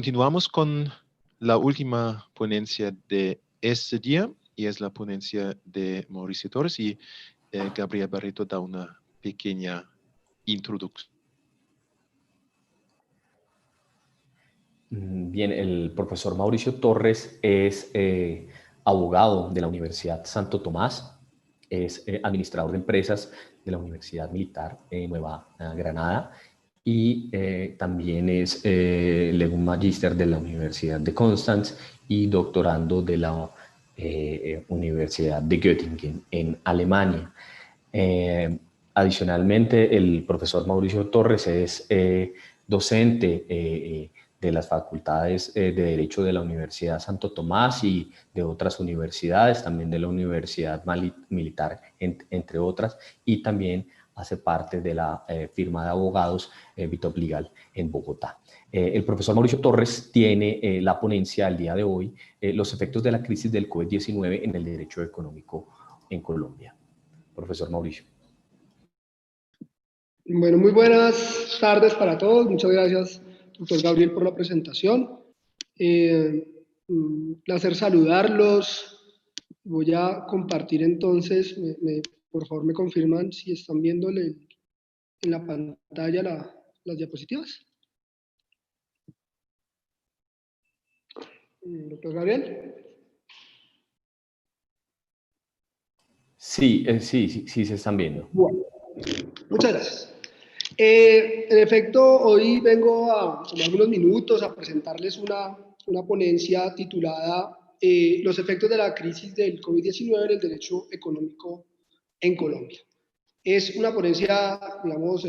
Continuamos con la última ponencia de este día y es la ponencia de Mauricio Torres y Gabriel Barreto da una pequeña introducción. Bien, el profesor Mauricio Torres es abogado de la Universidad Santo Tomás, es administrador de empresas de la Universidad Militar Nueva Granada y también es Legum Magister de la Universidad de Constanz y doctorando de la Universidad de Göttingen en Alemania. Adicionalmente, el profesor Mauricio Torres es docente de las facultades de Derecho de la Universidad Santo Tomás y de otras universidades, también de la Universidad Militar, entre otras, y también hace parte de la firma de abogados Vitop Legal en Bogotá. El profesor Mauricio Torres tiene la ponencia el día de hoy, los efectos de la crisis del COVID-19 en el derecho económico en Colombia. Profesor Mauricio. Bueno, muy buenas tardes para todos. Muchas gracias, doctor Gabriel, por la presentación. Placer saludarlos. Voy a compartir entonces, por favor me confirman si están viendo en la pantalla las diapositivas. Doctor Gabriel. Sí, sí se están viendo. Bueno, muchas gracias. En efecto, hoy vengo a tomar unos minutos a presentarles una ponencia titulada Los efectos de la crisis del COVID-19 en el derecho económico en Colombia. Es una ponencia, digamos,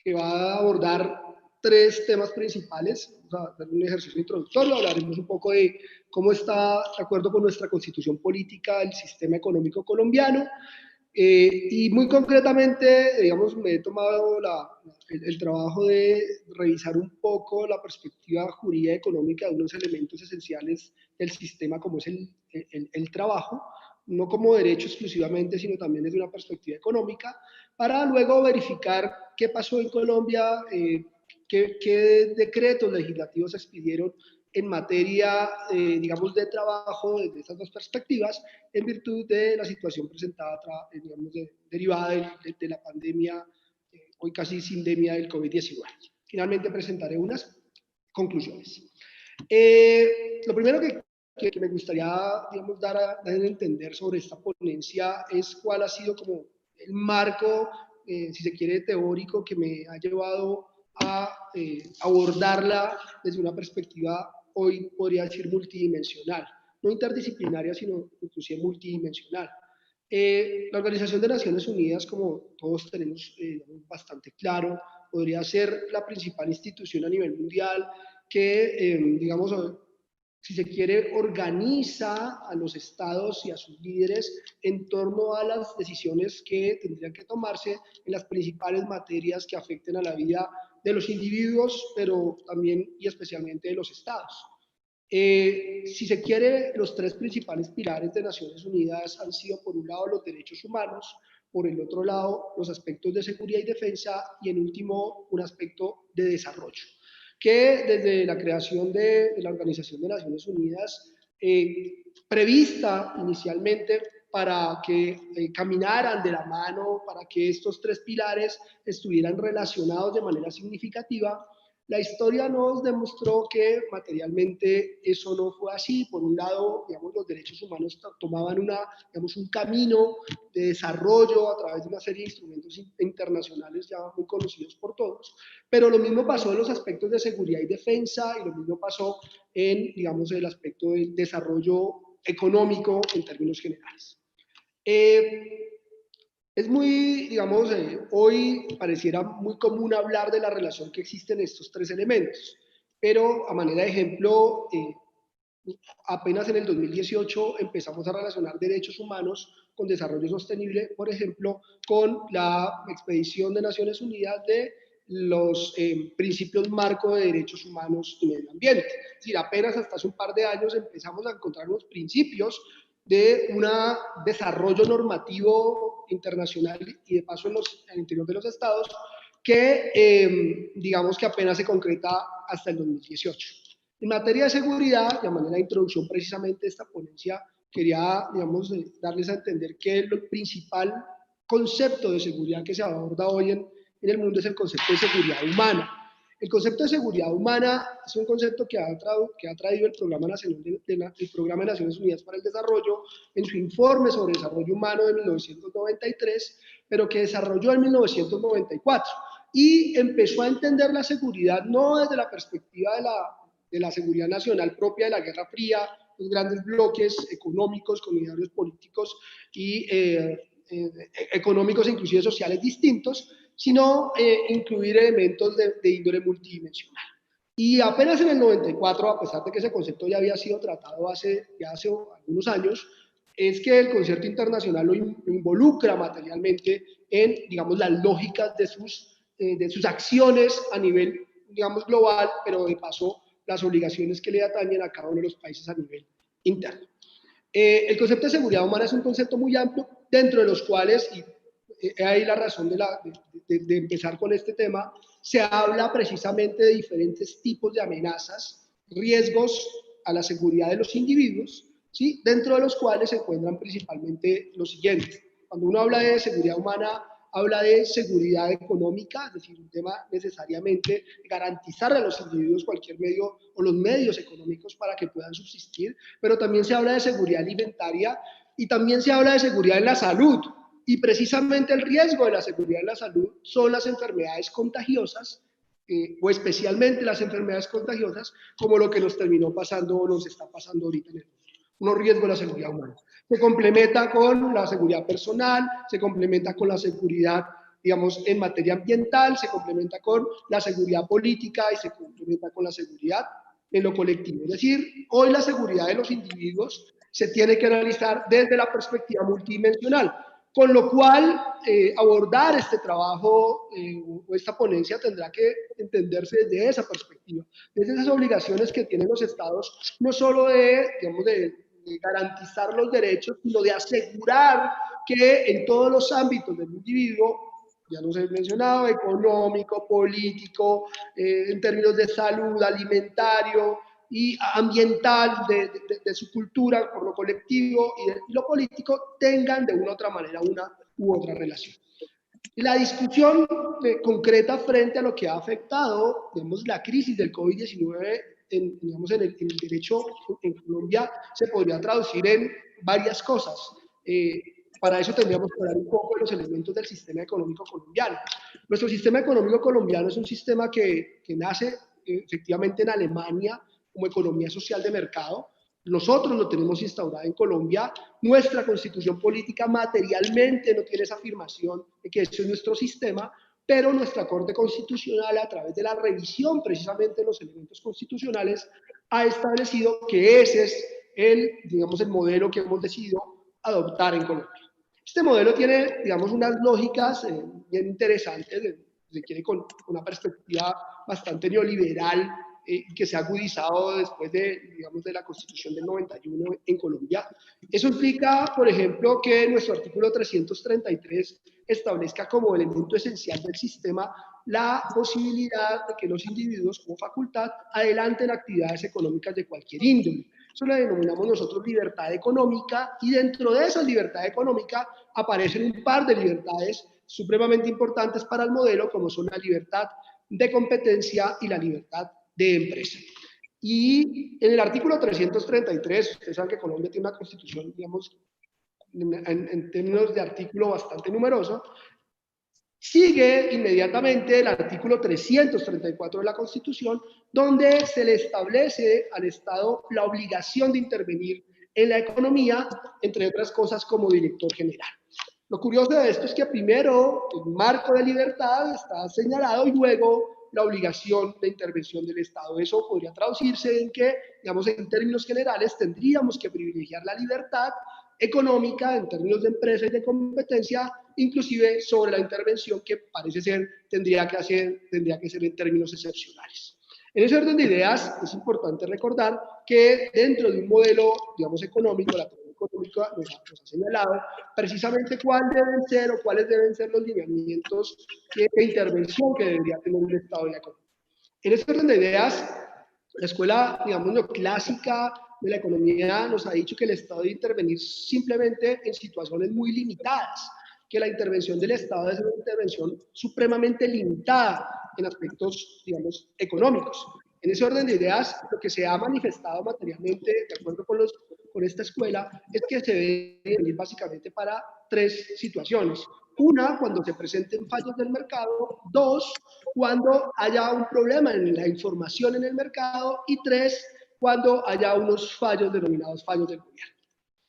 que va a abordar tres temas principales. Vamos a hacer un ejercicio introductorio, hablaremos un poco de cómo está, de acuerdo con nuestra constitución política, el sistema económico colombiano. Y muy concretamente, digamos, me he tomado el trabajo de revisar un poco la perspectiva jurídica y económica de unos elementos esenciales del sistema como es el trabajo, no como derecho exclusivamente, sino también desde una perspectiva económica, para luego verificar qué pasó en Colombia, qué decretos legislativos se expidieron en materia, digamos, de trabajo desde estas dos perspectivas, en virtud de la situación presentada, digamos, derivada de la pandemia, hoy casi sindemia del COVID-19. Finalmente presentaré unas conclusiones. Lo primero que me gustaría, digamos, dar a entender sobre esta ponencia es cuál ha sido como el marco, si se quiere, teórico que me ha llevado a abordarla desde una perspectiva, hoy podría decir, multidimensional, no interdisciplinaria, sino inclusive multidimensional. La Organización de Naciones Unidas, como todos tenemos bastante claro, podría ser la principal institución a nivel mundial que, digamos, si se quiere, organiza a los estados y a sus líderes en torno a las decisiones que tendrían que tomarse en las principales materias que afecten a la vida de los individuos, pero también y especialmente de los estados. Si se quiere, los tres principales pilares de Naciones Unidas han sido, por un lado, los derechos humanos, por el otro lado, los aspectos de seguridad y defensa, y en último, un aspecto de desarrollo, que desde la creación de la Organización de Naciones Unidas, prevista inicialmente para que caminaran de la mano, para que estos tres pilares estuvieran relacionados de manera significativa, la historia nos demostró que materialmente eso no fue así. Por un lado, digamos, los derechos humanos tomaban un camino de desarrollo a través de una serie de instrumentos internacionales ya muy conocidos por todos, pero lo mismo pasó en los aspectos de seguridad y defensa, y lo mismo pasó en, digamos, el aspecto del desarrollo económico en términos generales. Es muy, digamos, hoy pareciera muy común hablar de la relación que existe en estos tres elementos, pero a manera de ejemplo, apenas en el 2018 empezamos a relacionar derechos humanos con desarrollo sostenible, por ejemplo, con la expedición de Naciones Unidas de los principios marco de derechos humanos y medio ambiente. Es decir, apenas hasta hace un par de años empezamos a encontrar los principios de un desarrollo normativo internacional y de paso en el interior de los estados que digamos que apenas se concreta hasta el 2018. En materia de seguridad, de manera de introducción precisamente esta ponencia, quería, digamos, darles a entender que el principal concepto de seguridad que se aborda hoy en el mundo es el concepto de seguridad humana. El concepto de seguridad humana es un concepto que ha traído el Programa de Naciones Unidas para el Desarrollo en su informe sobre desarrollo humano de 1993, pero que desarrolló en 1994 y empezó a entender la seguridad no desde la perspectiva de la seguridad nacional propia de la Guerra Fría, los grandes bloques económicos, comunitarios, políticos y económicos e inclusive sociales distintos, sino incluir elementos de índole multidimensional. Y apenas en el 94, a pesar de que ese concepto ya había sido tratado hace algunos años, es que el concierto internacional lo involucra materialmente en, digamos, las lógicas de sus acciones a nivel, digamos, global, pero de paso las obligaciones que le atañen a cada uno de los países a nivel interno. El concepto de seguridad humana es un concepto muy amplio, dentro de los cuales, y ahí la razón de empezar con este tema, se habla precisamente de diferentes tipos de amenazas, riesgos a la seguridad de los individuos, ¿sí? Dentro de los cuales se encuentran principalmente los siguientes. Cuando uno habla de seguridad humana, habla de seguridad económica, es decir, un tema necesariamente garantizar a los individuos cualquier medio o los medios económicos para que puedan subsistir, pero también se habla de seguridad alimentaria y también se habla de seguridad en la salud. Y precisamente el riesgo de la seguridad en la salud son las enfermedades contagiosas, o especialmente las enfermedades contagiosas, como lo que nos terminó pasando o nos está pasando ahorita en el mundo. Unos riesgos de la seguridad humana. Se complementa con la seguridad personal, se complementa con la seguridad, digamos, en materia ambiental, se complementa con la seguridad política y se complementa con la seguridad en lo colectivo. Es decir, hoy la seguridad de los individuos se tiene que analizar desde la perspectiva multidimensional, con lo cual abordar este trabajo o esta ponencia tendrá que entenderse desde esa perspectiva, desde esas obligaciones que tienen los estados, no solo digamos, de garantizar los derechos, sino de asegurar que en todos los ámbitos del individuo, ya los he mencionado, económico, político, en términos de salud, alimentario y ambiental, de su cultura, por lo colectivo y lo político, tengan de una u otra manera una u otra relación. La discusión concreta frente a lo que ha afectado, digamos, la crisis del COVID-19 digamos, en el derecho en Colombia se podría traducir en varias cosas. Para eso tendríamos que hablar un poco de los elementos del sistema económico colombiano. Nuestro sistema económico colombiano es un sistema que nace efectivamente en Alemania como economía social de mercado. Nosotros lo tenemos instaurado en Colombia. Nuestra constitución política materialmente no tiene esa afirmación de que ese es nuestro sistema, pero nuestra Corte Constitucional, a través de la revisión precisamente de los elementos constitucionales, ha establecido que ese es digamos, el modelo que hemos decidido adoptar en Colombia. Este modelo tiene, digamos, unas lógicas bien interesantes, se quiere con una perspectiva bastante neoliberal, que se ha agudizado después digamos, de la Constitución del 91 en Colombia. Eso implica, por ejemplo, que nuestro artículo 333 establezca como elemento esencial del sistema la posibilidad de que los individuos como facultad adelanten actividades económicas de cualquier índole. Eso lo denominamos nosotros libertad económica, y dentro de esa libertad económica aparecen un par de libertades supremamente importantes para el modelo, como son la libertad de competencia y la libertad de empresa. Y en el artículo 333, ustedes saben que Colombia tiene una constitución, digamos, en términos de artículo bastante numeroso, sigue inmediatamente el artículo 334 de la Constitución, donde se le establece al Estado la obligación de intervenir en la economía, entre otras cosas como director general. Lo curioso de esto es que primero el marco de libertad está señalado y luego la obligación de intervención del Estado. Eso podría traducirse en que, digamos, en términos generales, tendríamos que privilegiar la libertad económica en términos de empresa y de competencia, inclusive sobre la intervención que parece ser tendría que ser en términos excepcionales. En ese orden de ideas es importante recordar que dentro de un modelo, digamos, económico, la teoría económica nos ha señalado precisamente cuáles deben ser los lineamientos de intervención que debería tener el Estado en la economía. En ese orden de ideas, La escuela, digamos, neoclásica de la economía nos ha dicho que el Estado debe intervenir simplemente en situaciones muy limitadas, que la intervención del Estado debe ser una intervención supremamente limitada en aspectos, digamos, económicos. En ese orden de ideas, lo que se ha manifestado materialmente, de acuerdo con esta escuela, es que se debe intervenir básicamente para tres situaciones. Una, cuando se presenten fallos del mercado. Dos, cuando haya un problema en la información en el mercado. Y tres, cuando haya unos fallos denominados fallos del gobierno.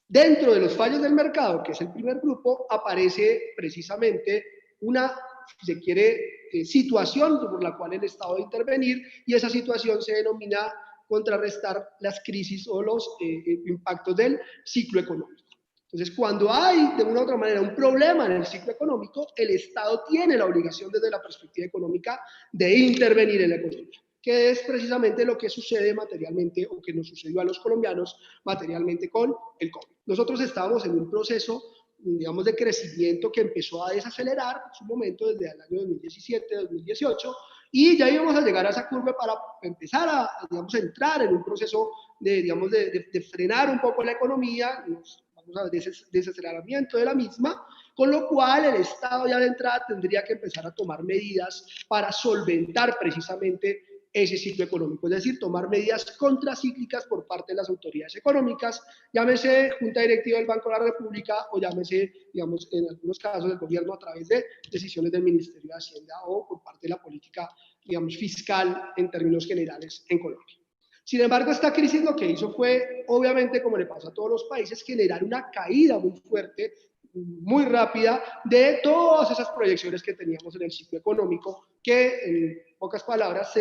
Dentro de los fallos del mercado, que es el primer grupo, aparece precisamente una, si se quiere, situación por la cual el Estado debe intervenir, y esa situación se denomina contrarrestar las crisis o los impactos del ciclo económico. Entonces, cuando hay, de una u otra manera, un problema en el ciclo económico, el Estado tiene la obligación desde la perspectiva económica de intervenir en la economía, que es precisamente lo que sucede materialmente o que nos sucedió a los colombianos materialmente con el COVID. Nosotros estábamos en un proceso, digamos, de crecimiento que empezó a desacelerar en su momento desde el año 2017, 2018, y ya íbamos a llegar a esa curva para empezar a, digamos, a entrar en un proceso de, digamos, de frenar un poco la economía, vamos a ver, desaceleramiento de la misma, con lo cual el Estado ya de entrada tendría que empezar a tomar medidas para solventar precisamente ese ciclo económico, es decir, tomar medidas contracíclicas por parte de las autoridades económicas, llámese Junta Directiva del Banco de la República o llámese, digamos, en algunos casos del gobierno a través de decisiones del Ministerio de Hacienda o por parte de la política, digamos, fiscal en términos generales en Colombia. Sin embargo, esta crisis lo que hizo fue, obviamente, como le pasa a todos los países, generar una caída muy fuerte, muy rápida, de todas esas proyecciones que teníamos en el ciclo económico, que en pocas palabras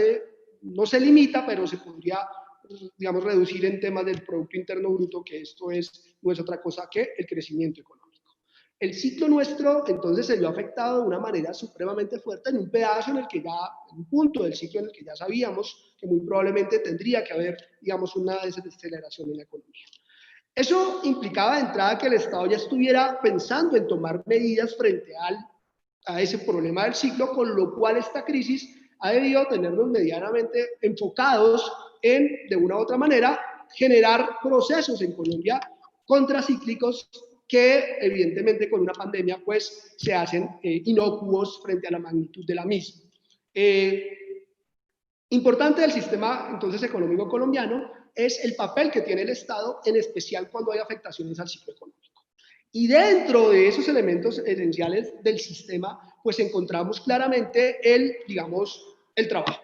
no se limita, pero se podría, digamos, reducir en temas del Producto Interno Bruto, que esto no es otra cosa que el crecimiento económico. El ciclo nuestro, entonces, se vio afectado de una manera supremamente fuerte en un pedazo en el que ya, en un punto del ciclo en el que ya sabíamos que muy probablemente tendría que haber, digamos, una desaceleración en la economía. Eso implicaba de entrada que el Estado ya estuviera pensando en tomar medidas frente a ese problema del ciclo, con lo cual esta crisis ha debido tenernos medianamente enfocados en, de una u otra manera, generar procesos en Colombia contracíclicos que evidentemente con una pandemia pues se hacen inocuos frente a la magnitud de la misma. Importante del sistema entonces económico colombiano es el papel que tiene el Estado, en especial cuando hay afectaciones al ciclo económico. Y dentro de esos elementos esenciales del sistema, pues encontramos claramente digamos, el trabajo.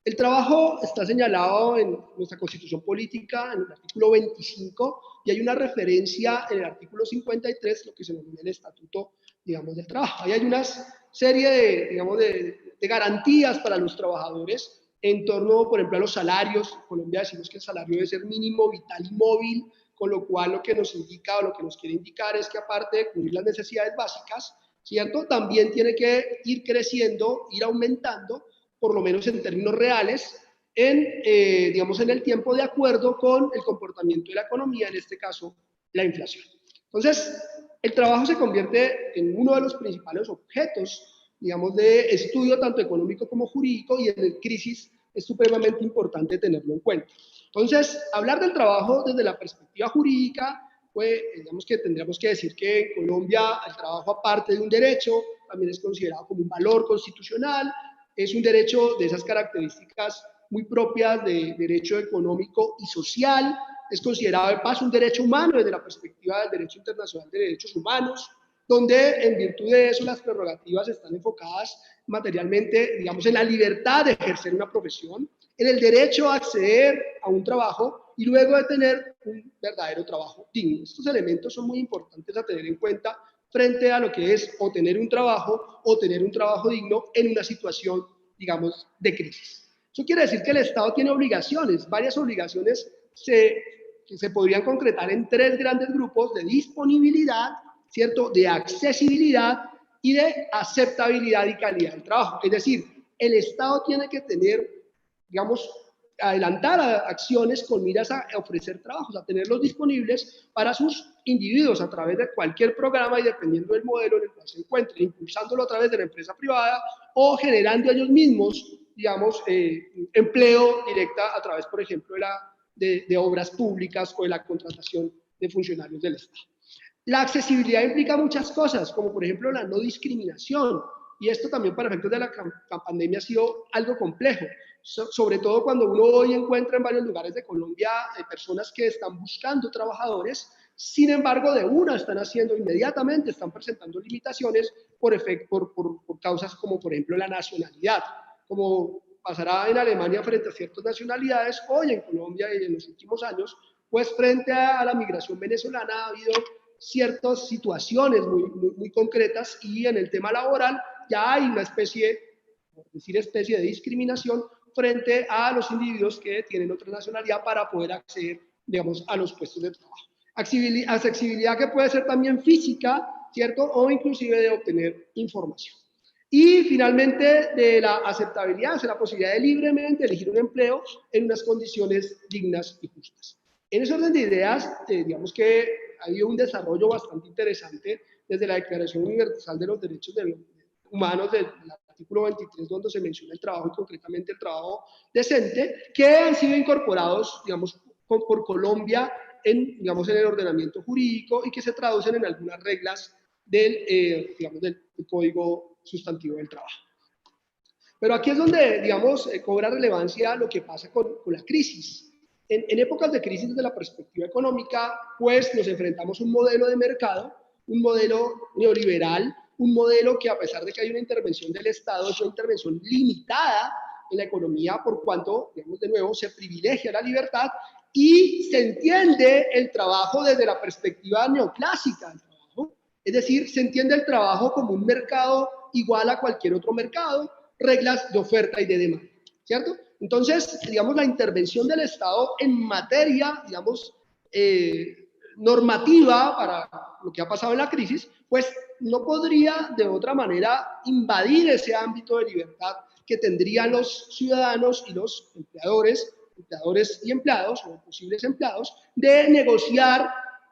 El trabajo está señalado en nuestra Constitución Política, en el artículo 25, y hay una referencia en el artículo 53, lo que se denomina el Estatuto, digamos, del Trabajo. Ahí hay una serie de, digamos, de garantías para los trabajadores en torno, por ejemplo, a los salarios. En Colombia decimos que el salario debe ser mínimo, vital y móvil, con lo cual lo que nos indica o lo que nos quiere indicar es que aparte de cubrir las necesidades básicas, ¿cierto?, también tiene que ir creciendo, ir aumentando, por lo menos en términos reales, digamos, en el tiempo, de acuerdo con el comportamiento de la economía, en este caso, la inflación. Entonces, el trabajo se convierte en uno de los principales objetos, digamos, de estudio tanto económico como jurídico, y en el crisis es supremamente importante tenerlo en cuenta. Entonces, hablar del trabajo desde la perspectiva jurídica, pues, digamos que tendríamos que decir que en Colombia el trabajo, aparte de un derecho, también es considerado como un valor constitucional. Es un derecho de esas características muy propias de derecho económico y social. Es considerado, de paso, un derecho humano desde la perspectiva del derecho internacional de derechos humanos, donde en virtud de eso las prerrogativas están enfocadas materialmente, digamos, en la libertad de ejercer una profesión, en el derecho a acceder a un trabajo y luego de tener un verdadero trabajo digno. Estos elementos son muy importantes a tener en cuenta frente a lo que es o tener un trabajo digno en una situación, digamos, de crisis. Eso quiere decir que el Estado tiene obligaciones, varias obligaciones que se podrían concretar en tres grandes grupos: de disponibilidad, ¿cierto?, de accesibilidad y de aceptabilidad y calidad del trabajo. Es decir, el Estado tiene que tener, digamos, adelantar acciones con miras a ofrecer trabajos, a tenerlos disponibles para sus individuos a través de cualquier programa y dependiendo del modelo en el cual se encuentren, impulsándolo a través de la empresa privada o generando ellos mismos digamos, empleo directa a través, por ejemplo, de obras públicas o de la contratación de funcionarios del Estado. La accesibilidad implica muchas cosas, como por ejemplo la no discriminación, y esto también para efectos de la pandemia ha sido algo complejo, sobre todo cuando uno hoy encuentra en varios lugares de Colombia personas que están buscando trabajadores, sin embargo de una están haciendo inmediatamente, están presentando limitaciones por causas como por ejemplo la nacionalidad, como pasará en Alemania frente a ciertas nacionalidades, hoy en Colombia y en los últimos años, pues frente a la migración venezolana ha habido ciertas situaciones muy concretas, y en el tema laboral ya hay una especie de discriminación frente a los individuos que tienen otra nacionalidad para poder acceder, digamos, a los puestos de trabajo. Accesibilidad que puede ser también física, ¿cierto? O inclusive de obtener información. Y finalmente, de la aceptabilidad, o sea, la posibilidad de libremente elegir un empleo en unas condiciones dignas y justas. En ese orden de ideas, digamos que ha habido un desarrollo bastante interesante desde la Declaración Universal de los Derechos Humanos del artículo 23, donde se menciona el trabajo y concretamente el trabajo decente, que han sido incorporados, digamos, por Colombia digamos, en el ordenamiento jurídico y que se traducen en algunas reglas digamos, del Código Sustantivo del Trabajo. Pero aquí es donde, digamos, cobra relevancia lo que pasa con la crisis. En épocas de crisis desde la perspectiva económica, pues nos enfrentamos a un modelo de mercado, un modelo neoliberal, un modelo que a pesar de que hay una intervención del Estado, es una intervención limitada en la economía por cuanto, digamos de nuevo, se privilegia la libertad y se entiende el trabajo desde la perspectiva neoclásica del trabajo, es decir, se entiende el trabajo como un mercado igual a cualquier otro mercado, reglas de oferta y de demanda, ¿cierto? Entonces, digamos, la intervención del Estado en materia, digamos, normativa para lo que ha pasado en la crisis, pues no podría de otra manera invadir ese ámbito de libertad que tendrían los ciudadanos y los empleadores y empleados, o posibles empleados, de negociar,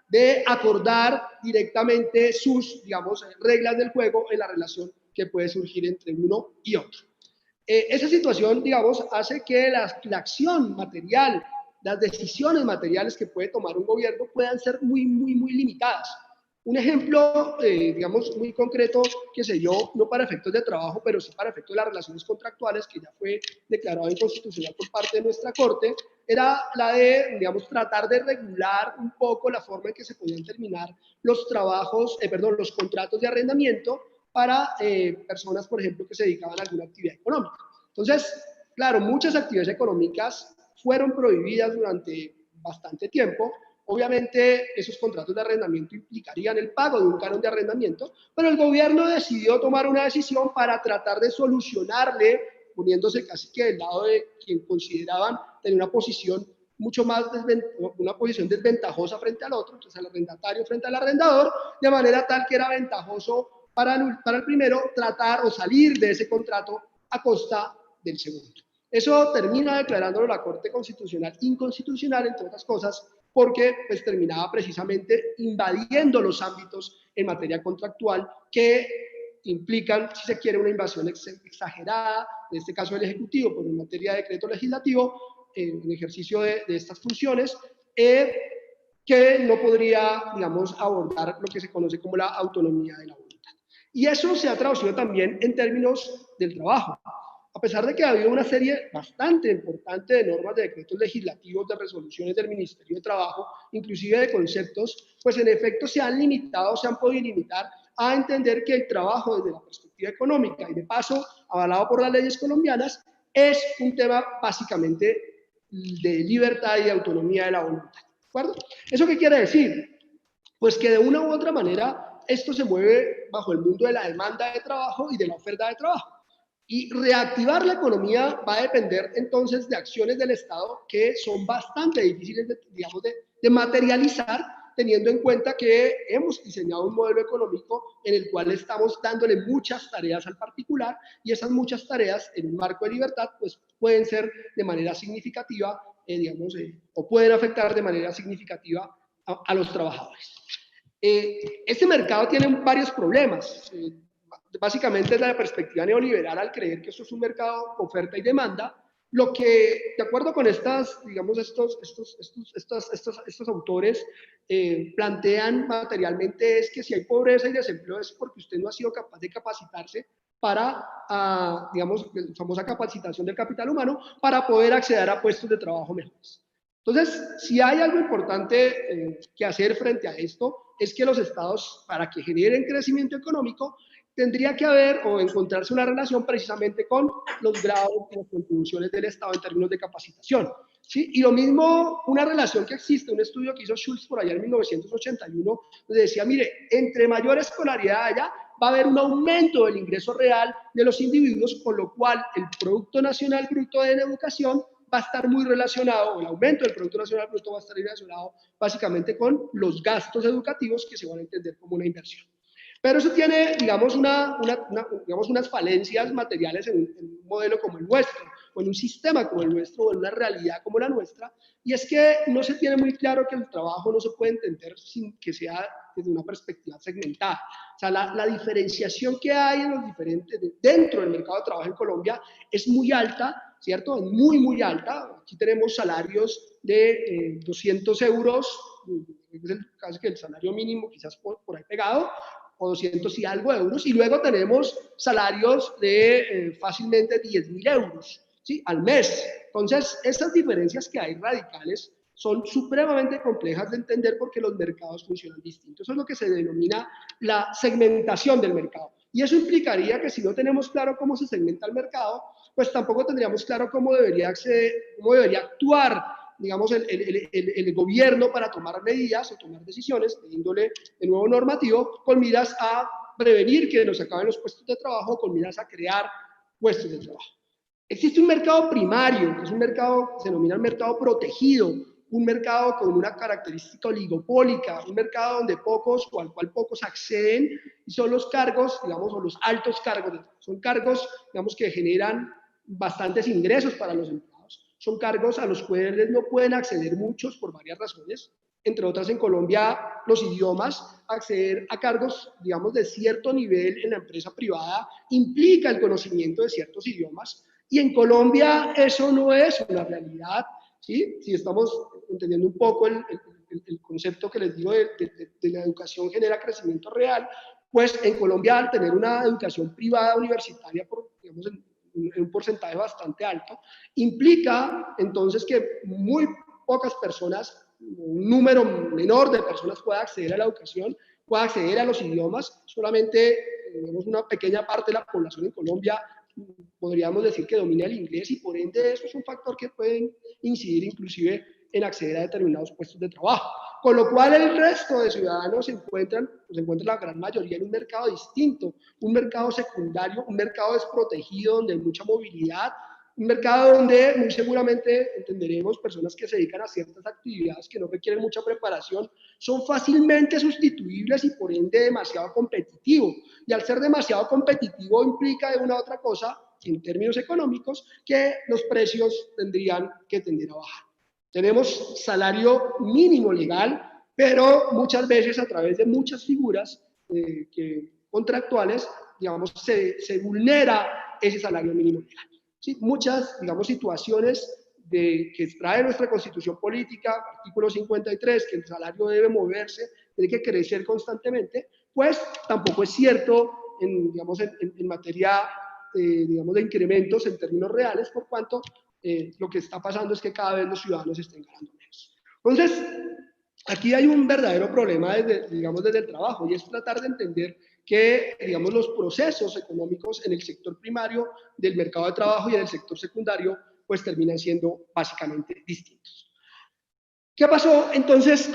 de acordar directamente sus, digamos, reglas del juego en la relación que puede surgir entre uno y otro. Esa situación, digamos, hace que la acción material, las decisiones materiales que puede tomar un gobierno puedan ser muy limitadas. Un ejemplo, digamos, muy concreto que se dio, no para efectos de trabajo, pero sí para efectos de las relaciones contractuales, que ya fue declarado inconstitucional por parte de nuestra Corte, era la de, digamos, tratar de regular un poco la forma en que se podían terminar los los contratos de arrendamiento para personas, por ejemplo, que se dedicaban a alguna actividad económica. Entonces, claro, muchas actividades económicas fueron prohibidas durante bastante tiempo. Obviamente, esos contratos de arrendamiento implicarían el pago de un canon de arrendamiento, pero el gobierno decidió tomar una decisión para tratar de solucionarle, poniéndose casi que del lado de quien consideraban tener una posición mucho más desventajosa frente al otro, entonces al arrendatario frente al arrendador, de manera tal que era ventajoso para el primero tratar o salir de ese contrato a costa del segundo. Eso termina declarándolo la Corte Constitucional inconstitucional, entre otras cosas, porque pues, terminaba precisamente invadiendo los ámbitos en materia contractual que implican, si se quiere, una invasión exagerada, en este caso del Ejecutivo, por en materia de decreto legislativo, en ejercicio de estas funciones, que no podría, digamos, abordar lo que se conoce como la autonomía de la voluntad. Y eso se ha traducido también en términos del trabajo. A pesar de que ha habido una serie bastante importante de normas, de decretos legislativos, de resoluciones del Ministerio de Trabajo, inclusive de conceptos, pues en efecto se han podido limitar a entender que el trabajo desde la perspectiva económica y de paso avalado por las leyes colombianas es un tema básicamente de libertad y de autonomía de la voluntad. ¿De acuerdo? ¿Eso qué quiere decir? Pues que de una u otra manera esto se mueve bajo el mundo de la demanda de trabajo y de la oferta de trabajo. Y reactivar la economía va a depender entonces de acciones del Estado que son bastante difíciles de materializar, teniendo en cuenta que hemos diseñado un modelo económico en el cual estamos dándole muchas tareas al particular y esas muchas tareas en un marco de libertad pues pueden ser de manera significativa, o pueden afectar de manera significativa a los trabajadores. Este mercado tiene varios problemas. básicamente desde la perspectiva neoliberal, al creer que esto es un mercado oferta y demanda, lo que, de acuerdo con estas, digamos, estos autores plantean materialmente es que si hay pobreza y desempleo es porque usted no ha sido capaz de capacitarse para, digamos, la famosa capacitación del capital humano, para poder acceder a puestos de trabajo mejores. Entonces, si hay algo importante que hacer frente a esto, es que los estados, para que generen crecimiento económico, tendría que haber o encontrarse una relación precisamente con los grados y las contribuciones del Estado en términos de capacitación. ¿Sí? Y lo mismo, una relación que existe, un estudio que hizo Schultz por allá en 1981, donde decía, mire, entre mayor escolaridad haya, va a haber un aumento del ingreso real de los individuos, con lo cual el Producto Nacional Bruto de la educación va a estar muy relacionado, o el aumento del Producto Nacional Bruto va a estar relacionado básicamente con los gastos educativos que se van a entender como una inversión. Pero eso tiene, digamos, digamos unas falencias materiales en un modelo como el nuestro, o en un sistema como el nuestro, o en una realidad como la nuestra, y es que no se tiene muy claro que el trabajo no se puede entender sin que sea desde una perspectiva segmentada. O sea, la diferenciación que hay en los diferentes, dentro del mercado de trabajo en Colombia es muy alta, ¿cierto? Es muy, muy alta. Aquí tenemos salarios de 200 euros, casi que el salario mínimo quizás por ahí pegado, o 200 y algo euros, y luego tenemos salarios de fácilmente 10.000 euros, ¿sí? Al mes. Entonces, esas diferencias que hay radicales son supremamente complejas de entender porque los mercados funcionan distintos. Eso es lo que se denomina la segmentación del mercado. Y eso implicaría que si no tenemos claro cómo se segmenta el mercado, pues tampoco tendríamos claro cómo debería actuar, digamos, el gobierno para tomar medidas o tomar decisiones de índole de nuevo normativo con miras a prevenir que nos acaben los puestos de trabajo, con miras a crear puestos de trabajo. Existe un mercado primario, que es un mercado que se denomina el mercado protegido, un mercado con una característica oligopólica, un mercado donde pocos o al cual pocos acceden, y son los cargos, digamos, o los altos cargos, son cargos, digamos, que generan bastantes ingresos para los empleados. Son cargos a los cuales no pueden acceder muchos por varias razones, entre otras en Colombia los idiomas. Acceder a cargos, digamos, de cierto nivel en la empresa privada implica el conocimiento de ciertos idiomas, y en Colombia eso no es una realidad, ¿sí? Si estamos entendiendo un poco el concepto que les digo de la educación genera crecimiento real, pues en Colombia, al tener una educación privada universitaria, digamos, en un porcentaje bastante alto, implica entonces que muy pocas personas, un número menor de personas pueda acceder a la educación, pueda acceder a los idiomas. Solamente digamos, una pequeña parte de la población en Colombia podríamos decir que domina el inglés, y por ende eso es un factor que puede incidir inclusive en acceder a determinados puestos de trabajo. Con lo cual el resto de ciudadanos se encuentran la gran mayoría en un mercado distinto, un mercado secundario, un mercado desprotegido donde hay mucha movilidad, un mercado donde muy seguramente entenderemos personas que se dedican a ciertas actividades que no requieren mucha preparación, son fácilmente sustituibles y por ende demasiado competitivo. Y al ser demasiado competitivo implica de una u otra cosa, en términos económicos, que los precios tendrían que tender a bajar. Tenemos salario mínimo legal, pero muchas veces a través de muchas figuras contractuales, digamos, se vulnera ese salario mínimo legal. ¿Sí? Muchas, digamos, situaciones que extrae nuestra Constitución Política, artículo 53, que el salario debe moverse, tiene que crecer constantemente, pues tampoco es cierto digamos, en materia digamos, de incrementos en términos reales, por cuanto lo que está pasando es que cada vez los ciudadanos estén ganando menos. Entonces, aquí hay un verdadero problema digamos, desde el trabajo, y es tratar de entender que, digamos, los procesos económicos en el sector primario del mercado de trabajo y en el sector secundario, pues terminan siendo básicamente distintos. ¿Qué pasó entonces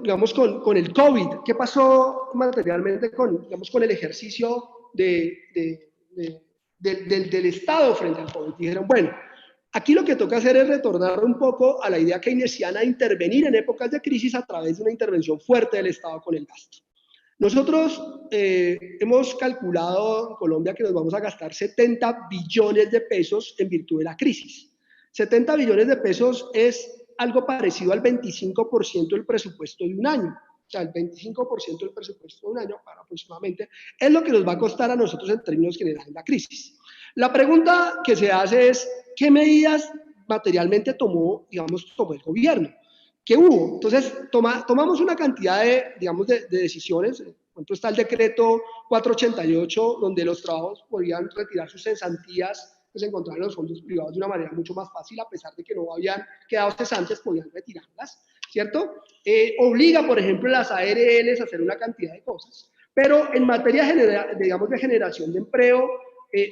digamos, con el COVID? ¿Qué pasó materialmente digamos, con el ejercicio del Estado frente al COVID? Dijeron, bueno, aquí lo que toca hacer es retornar un poco a la idea keynesiana de intervenir en épocas de crisis a través de una intervención fuerte del Estado con el gasto. Nosotros hemos calculado en Colombia que nos vamos a gastar 70 billones de pesos en virtud de la crisis. 70 billones de pesos es algo parecido al 25% del presupuesto de un año. sea, el 25% del presupuesto de un año para aproximadamente, es lo que nos va a costar a nosotros en términos generales la crisis. La pregunta que se hace es, ¿qué medidas materialmente tomó el gobierno? ¿Qué hubo? Entonces, tomamos una cantidad de decisiones. Por ejemplo, está el decreto 488, donde los trabajos podían retirar sus cesantías que se encontraban en los fondos privados de una manera mucho más fácil, a pesar de que no habían quedado cesantes, podían retirarlas, ¿cierto? Obliga, por ejemplo, las ARLs a hacer una cantidad de cosas, pero en materia de generación de empleo,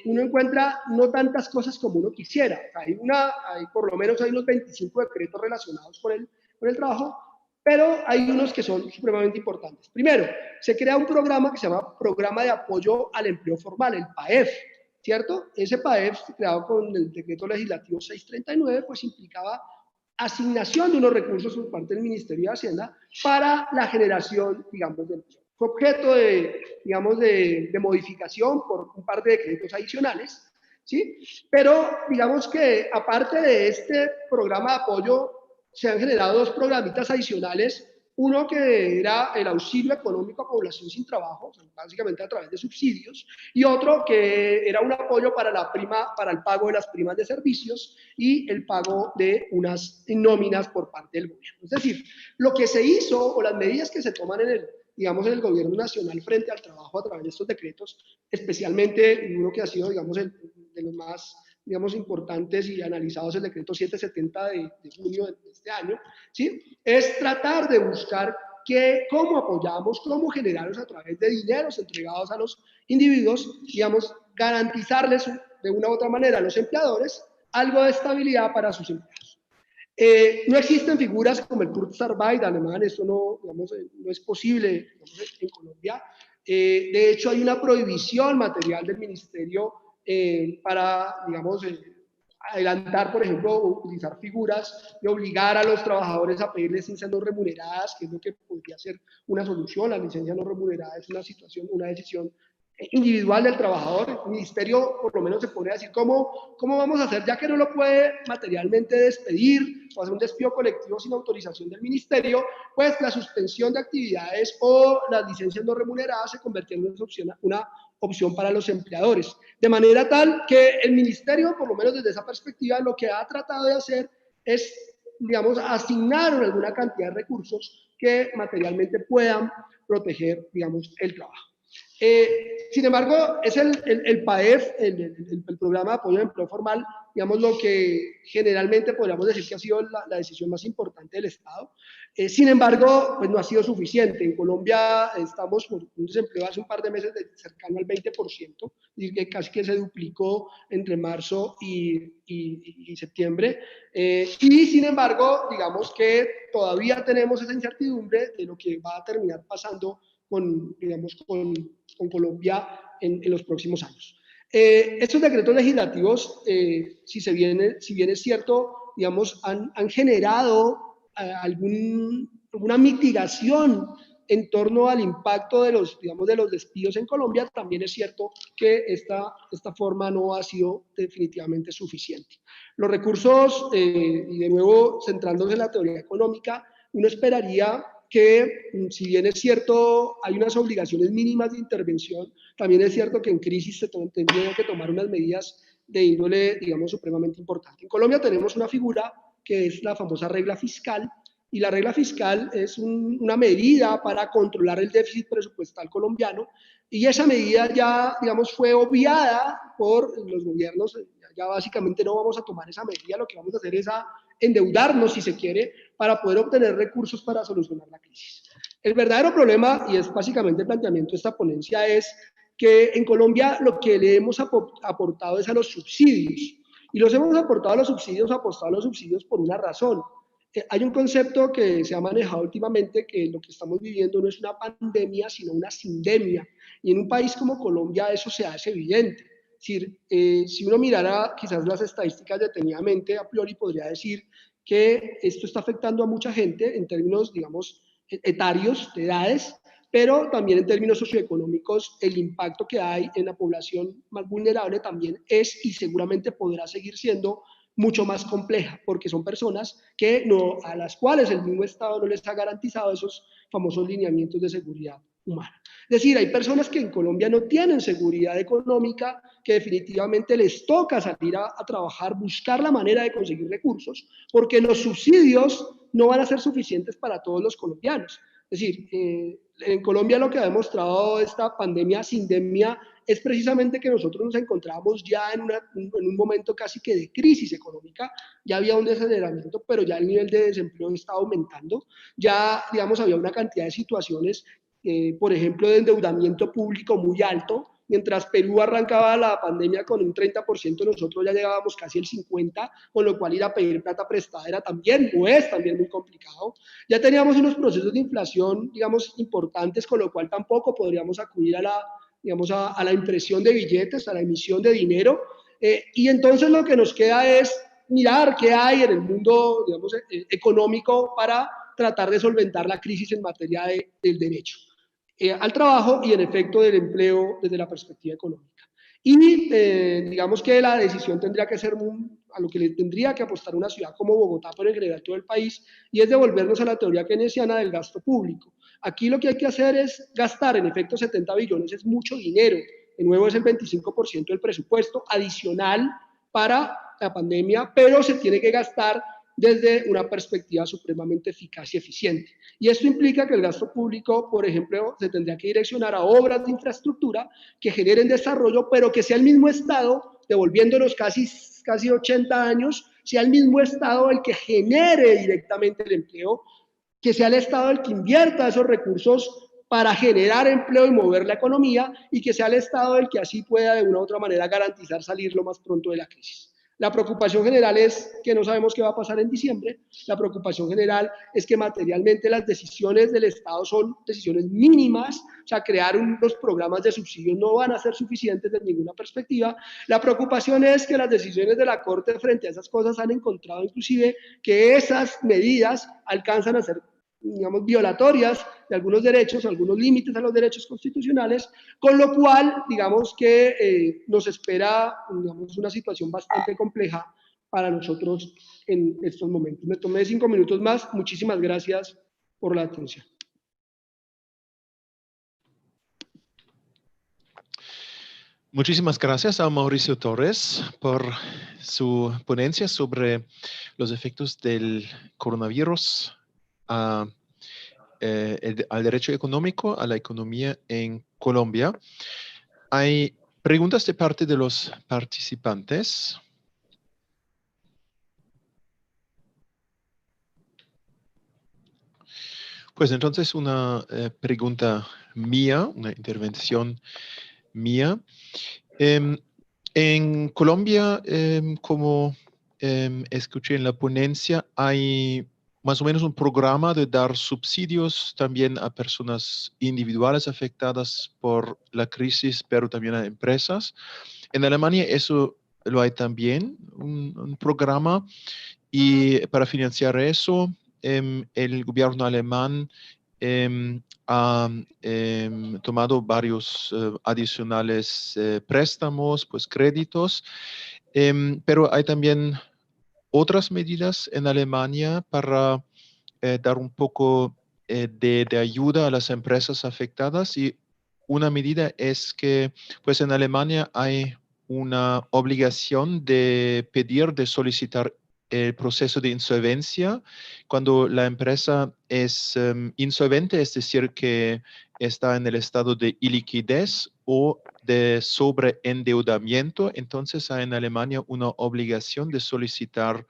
uno encuentra no tantas cosas como uno quisiera. Por lo menos hay unos 25 decretos relacionados con el trabajo, pero hay unos que son supremamente importantes. Primero, se crea un programa que se llama Programa de Apoyo al Empleo Formal, el PAEF, ¿cierto? Ese PAEF, creado con el decreto legislativo 639, pues implicaba asignación de unos recursos por parte del Ministerio de Hacienda para la generación, digamos, de empleo. Fue objeto de modificación por un par de decretos adicionales, ¿sí? Pero digamos que aparte de este programa de apoyo, se han generado dos programitas adicionales. Uno que era el auxilio económico a población sin trabajo, básicamente a través de subsidios, y otro que era un apoyo para el pago de las primas de servicios y el pago de unas nóminas por parte del gobierno. Es decir, lo que se hizo o las medidas que se toman en el gobierno nacional frente al trabajo a través de estos decretos, especialmente uno que ha sido, de los más importantes y analizados, el decreto 770 de junio de este año, ¿sí? Es tratar de buscar cómo apoyamos, cómo generarlos a través de dineros entregados a los individuos, garantizarles de una u otra manera a los empleadores algo de estabilidad para sus empleados. No existen figuras como el Kurzarbeit alemán, esto no es posible en Colombia. De hecho, hay una prohibición material del ministerio para, adelantar, por ejemplo, utilizar figuras y obligar a los trabajadores a pedir licencias no remuneradas, que es lo que podría ser una solución. La licencia no remunerada es una decisión individual del trabajador. El ministerio por lo menos se pone a decir cómo vamos a hacer, ya que no lo puede materialmente despedir o hacer un despido colectivo sin autorización del ministerio, pues la suspensión de actividades o las licencias no remuneradas se convirtieron en una opción para los empleadores, de manera tal que el ministerio, por lo menos desde esa perspectiva, lo que ha tratado de hacer es, asignar alguna cantidad de recursos que materialmente puedan proteger, el trabajo. Sin embargo, es el PAEF, el Programa de Apoyo al Empleo Formal, lo que generalmente podríamos decir que ha sido la decisión más importante del Estado. Sin embargo, pues no ha sido suficiente. En Colombia estamos con un desempleo hace un par de meses cercano al 20%, y que casi que se duplicó entre marzo y septiembre. Y sin embargo, digamos que todavía tenemos esa incertidumbre de lo que va a terminar pasando con Colombia en los próximos años. Estos decretos legislativos, si bien es cierto, han generado alguna mitigación en torno al impacto de los despidos en Colombia, también es cierto que esta forma no ha sido definitivamente suficiente. Los recursos, y de nuevo centrándose en la teoría económica, uno esperaría que, si bien es cierto, hay unas obligaciones mínimas de intervención, también es cierto que en crisis se tendrían que tomar unas medidas de índole, supremamente importante. En Colombia tenemos una figura que es la famosa regla fiscal, y la regla fiscal es una medida para controlar el déficit presupuestal colombiano, y esa medida ya, fue obviada por los gobiernos. Ya básicamente no vamos a tomar esa medida, lo que vamos a hacer es endeudarnos, si se quiere, para poder obtener recursos para solucionar la crisis. El verdadero problema, y es básicamente el planteamiento de esta ponencia, es que en Colombia lo que le hemos aportado es a los subsidios, y los hemos apostado a los subsidios por una razón. Hay un concepto que se ha manejado últimamente, que lo que estamos viviendo no es una pandemia, sino una sindemia, y en un país como Colombia eso se hace evidente. Es decir, si uno mirara quizás las estadísticas detenidamente, a priori podría decir que esto está afectando a mucha gente en términos, etarios, de edades, pero también en términos socioeconómicos el impacto que hay en la población más vulnerable también es, y seguramente podrá seguir siendo, mucho más compleja, porque son personas que a las cuales el mismo Estado no les ha garantizado esos famosos lineamientos de seguridad humana. Es decir, hay personas que en Colombia no tienen seguridad económica, que definitivamente les toca salir a trabajar, buscar la manera de conseguir recursos, porque los subsidios no van a ser suficientes para todos los colombianos. Es decir, en Colombia lo que ha demostrado esta pandemia, sindemia, es precisamente que nosotros nos encontramos ya en un momento casi que de crisis económica. Ya había un desaceleramiento, pero ya el nivel de desempleo está aumentando. Ya, digamos, había una cantidad de situaciones, por ejemplo, de endeudamiento público muy alto. Mientras Perú arrancaba la pandemia con un 30%, nosotros ya llegábamos casi el 50%, con lo cual ir a pedir plata prestada era también, o es también muy complicado. Ya teníamos unos procesos de inflación, digamos, importantes, con lo cual tampoco podríamos acudir a la impresión de billetes, a la emisión de dinero. Y entonces lo que nos queda es mirar qué hay en el mundo, digamos, económico para tratar de solventar la crisis en materia del derecho al trabajo y en efecto del empleo desde la perspectiva económica. Y digamos que la decisión tendría que ser a lo que le tendría que apostar una ciudad como Bogotá, pero en general todo el país, y es devolvernos a la teoría keynesiana del gasto público. Aquí lo que hay que hacer es gastar, en efecto 70 billones es mucho dinero, de nuevo es el 25% del presupuesto adicional para la pandemia, pero se tiene que gastar desde una perspectiva supremamente eficaz y eficiente. Y esto implica que el gasto público, por ejemplo, se tendría que direccionar a obras de infraestructura que generen desarrollo, pero que sea el mismo Estado, devolviéndonos casi 80 años, sea el mismo Estado el que genere directamente el empleo, que sea el Estado el que invierta esos recursos para generar empleo y mover la economía, y que sea el Estado el que así pueda de una u otra manera garantizar salir lo más pronto de la crisis. La preocupación general es que no sabemos qué va a pasar en diciembre. La preocupación general es que materialmente las decisiones del Estado son decisiones mínimas, o sea, crear unos programas de subsidio no van a ser suficientes desde ninguna perspectiva. La preocupación es que las decisiones de la Corte frente a esas cosas han encontrado inclusive que esas medidas alcanzan a ser, digamos, violatorias de algunos derechos, algunos límites a los derechos constitucionales, con lo cual, digamos que nos espera, digamos, una situación bastante compleja para nosotros en estos momentos. Me tomé 5 minutos más. Muchísimas gracias por la atención. Muchísimas gracias a Mauricio Torres por su ponencia sobre los efectos del coronavirus al derecho económico, a la economía en Colombia. Hay preguntas de parte de los participantes. Pues entonces una pregunta mía, una intervención mía. En Colombia, como escuché en la ponencia, hay más o menos un programa de dar subsidios también a personas individuales afectadas por la crisis, pero también a empresas. En Alemania eso lo hay también, un programa, y para financiar eso, el gobierno alemán ha tomado varios adicionales préstamos, pues créditos, pero hay también otras medidas en Alemania para dar un poco de ayuda a las empresas afectadas, y una medida es que pues en Alemania hay una obligación de pedir, de solicitar el proceso de insolvencia cuando la empresa es insolvente, es decir, que está en el estado de iliquidez o de sobreendeudamiento. Entonces hay en Alemania una obligación de solicitar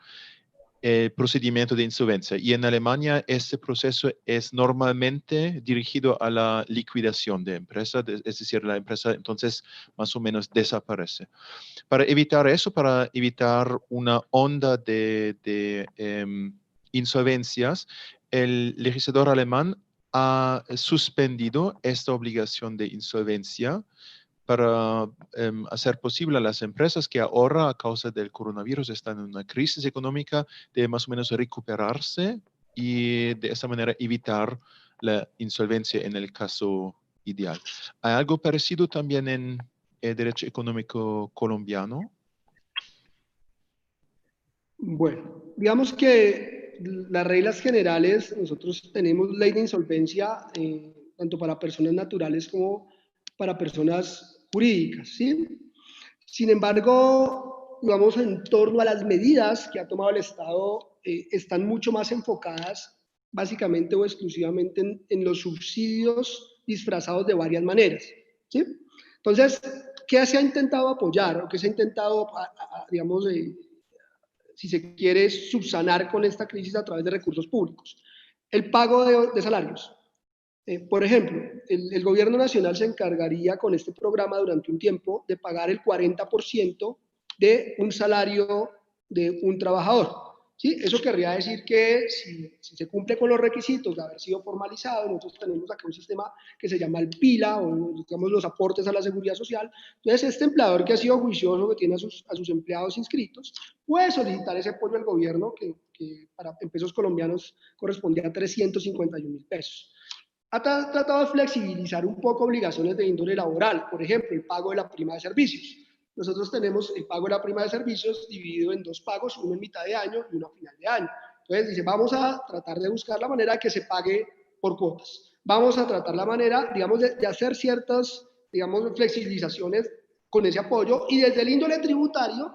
el procedimiento de insolvencia. Y en Alemania este proceso es normalmente dirigido a la liquidación de empresa, es decir, la empresa entonces más o menos desaparece. Para evitar eso, para evitar una onda de insolvencias, el legislador alemán ha suspendido esta obligación de insolvencia para hacer posible a las empresas que ahora a causa del coronavirus están en una crisis económica de más o menos recuperarse y de esa manera evitar la insolvencia en el caso ideal. ¿Hay algo parecido también en el derecho económico colombiano? Bueno, digamos que las reglas generales, nosotros tenemos ley de insolvencia tanto para personas naturales como para personas jurídicas, ¿sí? Sin embargo, digamos, en torno a las medidas que ha tomado el Estado, están mucho más enfocadas básicamente o exclusivamente en los subsidios disfrazados de varias maneras, ¿sí? Entonces, ¿qué se ha intentado apoyar o qué se ha intentado, digamos, si se quiere subsanar con esta crisis a través de recursos públicos? El pago de salarios. Por ejemplo, el gobierno nacional se encargaría con este programa durante un tiempo de pagar el 40% de un salario de un trabajador. ¿Sí? Eso querría decir que si se cumple con los requisitos de haber sido formalizado, nosotros tenemos acá un sistema que se llama el PILA, o digamos los aportes a la seguridad social. Entonces, este empleador que ha sido juicioso, que tiene a sus empleados inscritos, puede solicitar ese apoyo al gobierno, que para en pesos colombianos correspondía a 351.000 pesos. Ha tratado de flexibilizar un poco obligaciones de índole laboral, por ejemplo, el pago de la prima de servicios. Nosotros tenemos el pago de la prima de servicios dividido en dos pagos, uno en mitad de año y uno a final de año. Entonces dice, vamos a tratar de buscar la manera de que se pague por cuotas. Vamos a tratar la manera, digamos, de hacer ciertas, digamos, flexibilizaciones con ese apoyo, y desde el índole tributario,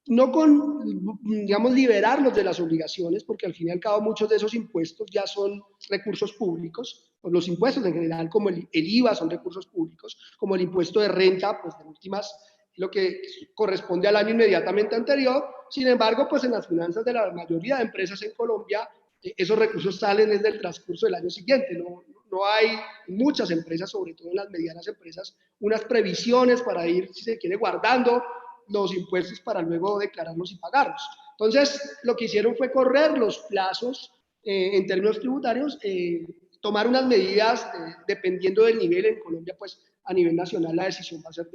no con, digamos, liberarlos de las obligaciones, porque al fin y al cabo muchos de esos impuestos ya son recursos públicos, o los impuestos en general, como el IVA, son recursos públicos, como el impuesto de renta, pues de últimas, lo que corresponde al año inmediatamente anterior. Sin embargo, pues en las finanzas de la mayoría de empresas en Colombia, esos recursos salen desde el transcurso del año siguiente. No hay muchas empresas, sobre todo en las medianas empresas, unas previsiones para ir, si se quiere, guardando los impuestos para luego declararlos y pagarlos. Entonces, lo que hicieron fue correr los plazos en términos tributarios, tomar unas medidas dependiendo del nivel. En Colombia, pues a nivel nacional la decisión va a ser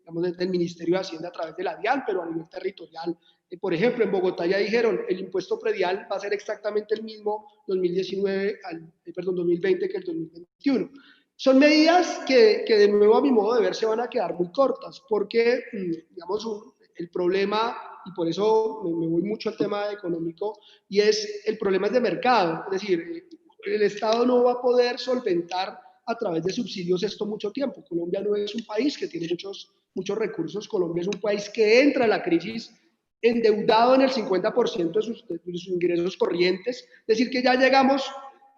digamos, del Ministerio de Hacienda a través de la DIAN, pero a nivel territorial, por ejemplo, en Bogotá ya dijeron, el impuesto predial va a ser exactamente el mismo 2020 que el 2021. Son medidas que de nuevo, a mi modo de ver, se van a quedar muy cortas, porque, digamos, el problema, y por eso me voy mucho al tema económico, y es el problema es de mercado. Es decir, el Estado no va a poder solventar a través de subsidios esto mucho tiempo. Colombia no es un país que tiene muchos recursos. Colombia es un país que entra a la crisis endeudado en el 50% de sus ingresos corrientes. Es decir, que ya llegamos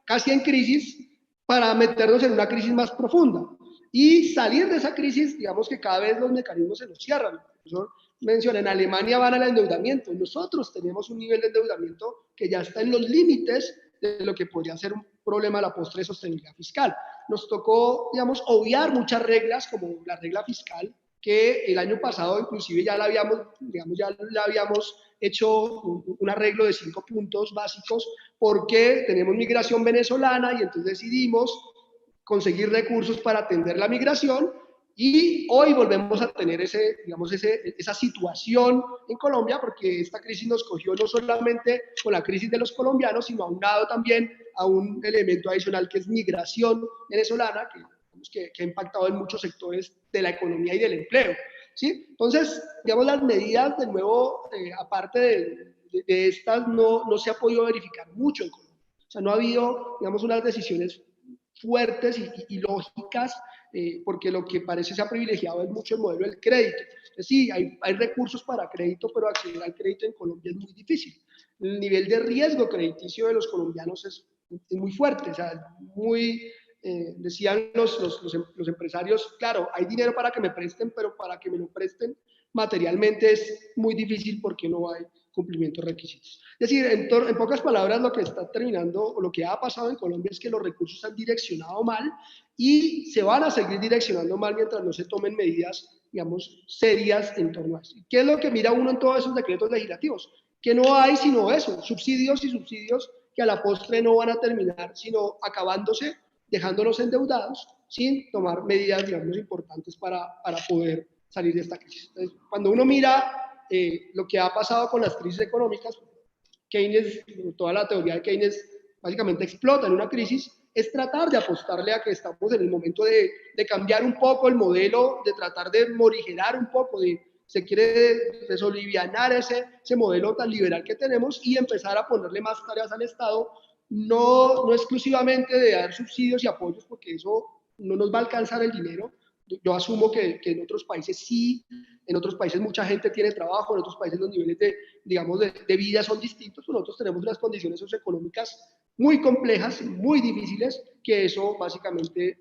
casi en crisis para meternos en una crisis más profunda. Y salir de esa crisis, digamos que cada vez los mecanismos se nos cierran. Eso menciona, en Alemania van al endeudamiento. Nosotros tenemos un nivel de endeudamiento que ya está en los límites de lo que podría ser un problema a la postre de sostenibilidad fiscal. Nos tocó, digamos, obviar muchas reglas, como la regla fiscal, que el año pasado inclusive ya la habíamos, digamos, ya la habíamos hecho un arreglo de 5 puntos básicos, porque tenemos migración venezolana y entonces decidimos conseguir recursos para atender la migración, y hoy volvemos a tener esa situación en Colombia, porque esta crisis nos cogió no solamente con la crisis de los colombianos, sino aunado también a un elemento adicional que es migración venezolana, que ha impactado en muchos sectores de la economía y del empleo. ¿Sí? Entonces, digamos, las medidas, de nuevo, aparte de estas, no se ha podido verificar mucho en Colombia. O sea, no ha habido, digamos, unas decisiones fuertes y lógicas, porque lo que parece se ha privilegiado es mucho el modelo del crédito. Entonces, sí, hay recursos para crédito, pero acceder al crédito en Colombia es muy difícil. El nivel de riesgo crediticio de los colombianos es muy fuerte, o sea, muy... decían los empresarios, claro, hay dinero para que me presten, pero para que me lo presten materialmente es muy difícil porque no hay cumplimiento de requisitos. Es decir, en pocas palabras, lo que está terminando, o lo que ha pasado en Colombia, es que los recursos se han direccionado mal y se van a seguir direccionando mal mientras no se tomen medidas, digamos, serias en torno a eso. ¿Qué es lo que mira uno en todos esos decretos legislativos? Que no hay sino eso, subsidios y subsidios que a la postre no van a terminar sino acabándose, dejándonos endeudados sin tomar medidas, digamos, importantes para poder salir de esta crisis. Entonces, cuando uno mira lo que ha pasado con las crisis económicas, Keynes, toda la teoría de Keynes básicamente explota en una crisis, es tratar de apostarle a que estamos en el momento de cambiar un poco el modelo, de tratar de morigerar un poco, de se quiere desolivianar ese modelo tan liberal que tenemos y empezar a ponerle más tareas al Estado, no exclusivamente de dar subsidios y apoyos, porque eso no nos va a alcanzar el dinero. Yo asumo que en otros países sí, en otros países mucha gente tiene trabajo, en otros países los niveles de vida son distintos, nosotros tenemos unas condiciones socioeconómicas muy complejas, muy difíciles, que eso básicamente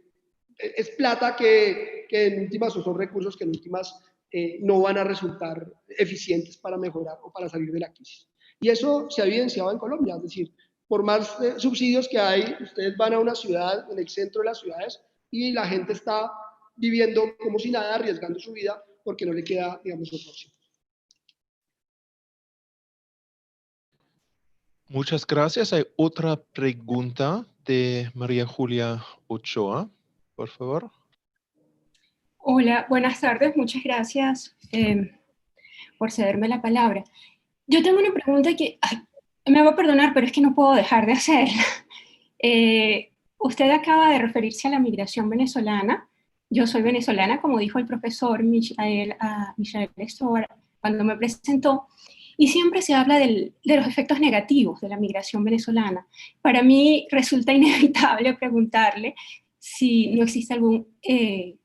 es plata que en últimas son recursos que en últimas no van a resultar eficientes para mejorar o para salir de la crisis. Y eso se ha evidenciado en Colombia, es decir, por más subsidios que hay, ustedes van a una ciudad, en el centro de las ciudades, y la gente está viviendo como si nada, arriesgando su vida, porque no le queda, digamos, otra opción. Muchas gracias. Hay otra pregunta de María Julia Ochoa, por favor. Hola, buenas tardes. Muchas gracias por cederme la palabra. Yo tengo una pregunta que me va a perdonar, pero es que no puedo dejar de hacerla. Usted acaba de referirse a la migración venezolana. Yo soy venezolana, como dijo el profesor Michael Stover cuando me presentó, y siempre se habla de los efectos negativos de la migración venezolana. Para mí resulta inevitable preguntarle si no existe algún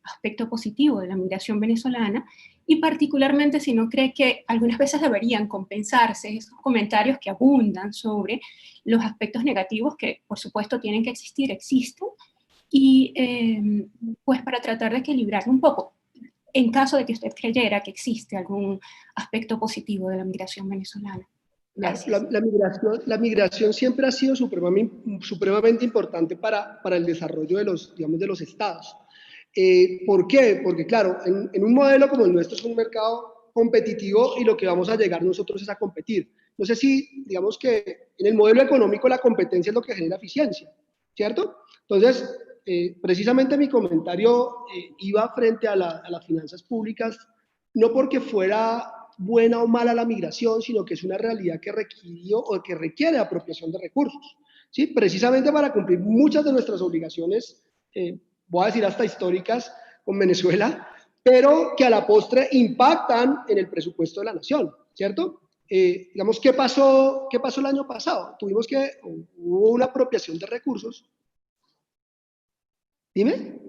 aspecto positivo de la migración venezolana, y particularmente si no cree que algunas veces deberían compensarse esos comentarios que abundan sobre los aspectos negativos que, por supuesto, tienen que existir, existen, y pues para tratar de equilibrar un poco, en caso de que usted creyera que existe algún aspecto positivo de la migración venezolana. Gracias. La migración siempre ha sido supremamente importante para el desarrollo de los estados. ¿Por qué? Porque claro, en un modelo como el nuestro es un mercado competitivo y lo que vamos a llegar nosotros es a competir. No sé si, digamos que en el modelo económico la competencia es lo que genera eficiencia, ¿cierto? Entonces, precisamente mi comentario iba frente a las finanzas públicas, no porque fuera buena o mala la migración, sino que es una realidad que requirió o que requiere apropiación de recursos, ¿sí? Precisamente para cumplir muchas de nuestras obligaciones, voy a decir hasta históricas, con Venezuela, pero que a la postre impactan en el presupuesto de la nación, ¿cierto? Digamos, ¿qué pasó el año pasado? Hubo una apropiación de recursos. Dime.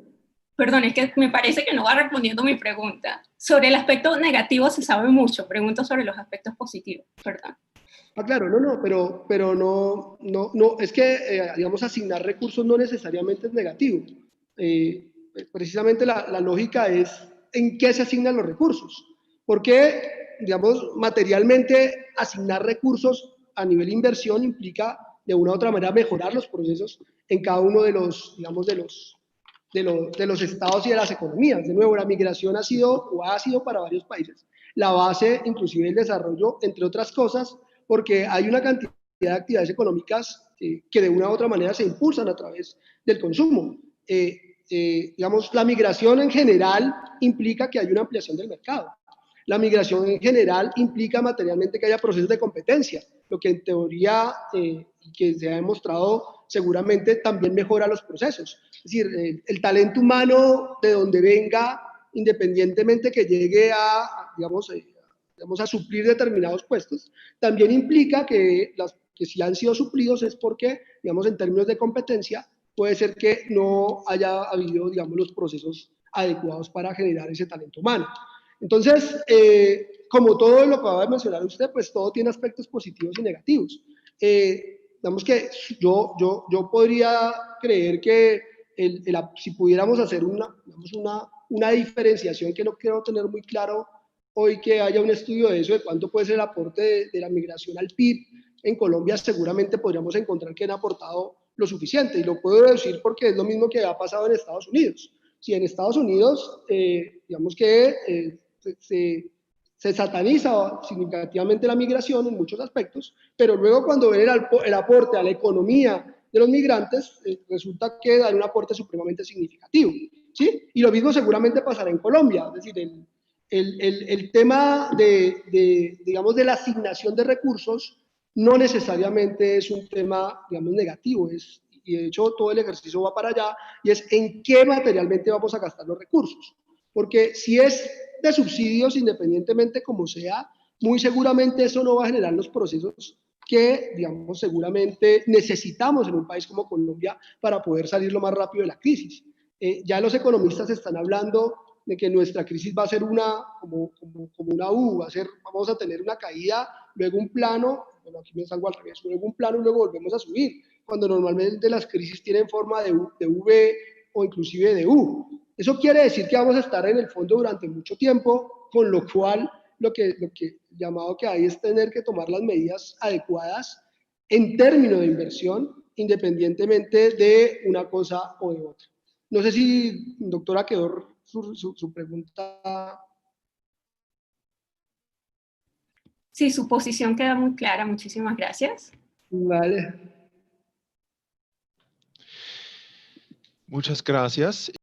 Perdón, es que me parece que no va respondiendo mi pregunta. Sobre el aspecto negativo se sabe mucho, pregunto sobre los aspectos positivos, perdón. Claro, pero no, es que, digamos, asignar recursos no necesariamente es negativo. Precisamente la lógica es en qué se asignan los recursos. Porque, digamos, materialmente asignar recursos a nivel inversión implica de una u otra manera mejorar los procesos en cada uno de los, digamos, de los estados y de las economías. De nuevo, la migración ha sido para varios países la base inclusive del desarrollo, entre otras cosas, porque hay una cantidad de actividades económicas que de una u otra manera se impulsan a través del consumo. Digamos, la migración en general implica que hay una ampliación del mercado. La migración en general implica materialmente que haya procesos de competencia, lo que en teoría, que se ha demostrado, seguramente también mejora los procesos. Es decir, el talento humano de donde venga, independientemente que llegue digamos, a suplir determinados puestos, también implica que si han sido suplidos es porque, digamos, en términos de competencia, puede ser que no haya habido, digamos, los procesos adecuados para generar ese talento humano. Entonces, como todo lo que acaba de mencionar usted, pues todo tiene aspectos positivos y negativos. Digamos que yo podría creer que si pudiéramos hacer una diferenciación, que no quiero tener muy claro hoy que haya un estudio de eso, de cuánto puede ser el aporte de la migración al PIB en Colombia, seguramente podríamos encontrar que han aportado lo suficiente. Y lo puedo decir porque es lo mismo que ha pasado en Estados Unidos. Si en Estados Unidos, digamos que se sataniza significativamente la migración en muchos aspectos, pero luego cuando ven el aporte a la economía de los migrantes, resulta que dan un aporte supremamente significativo, ¿sí? Y lo mismo seguramente pasará en Colombia, es decir, el tema digamos, de la asignación de recursos no necesariamente es un tema, digamos, negativo, y de hecho todo el ejercicio va para allá, y es en qué materialmente vamos a gastar los recursos. porque si es de subsidios, independientemente como sea, muy seguramente eso no va a generar los procesos que, digamos, seguramente necesitamos en un país como Colombia para poder salir lo más rápido de la crisis. Ya los economistas están hablando de que nuestra crisis va a ser como una U, vamos a tener una caída, luego un plano, bueno, aquí me salgo al revés, luego un plano y luego volvemos a subir, cuando normalmente las crisis tienen forma de V o inclusive de U. Eso quiere decir que vamos a estar en el fondo durante mucho tiempo, con lo cual lo que llamado que hay es tener que tomar las medidas adecuadas en términos de inversión, independientemente de una cosa o de otra. No sé si, doctora, quedó su pregunta. Sí, su posición queda muy clara. Muchísimas gracias. Vale. Muchas gracias.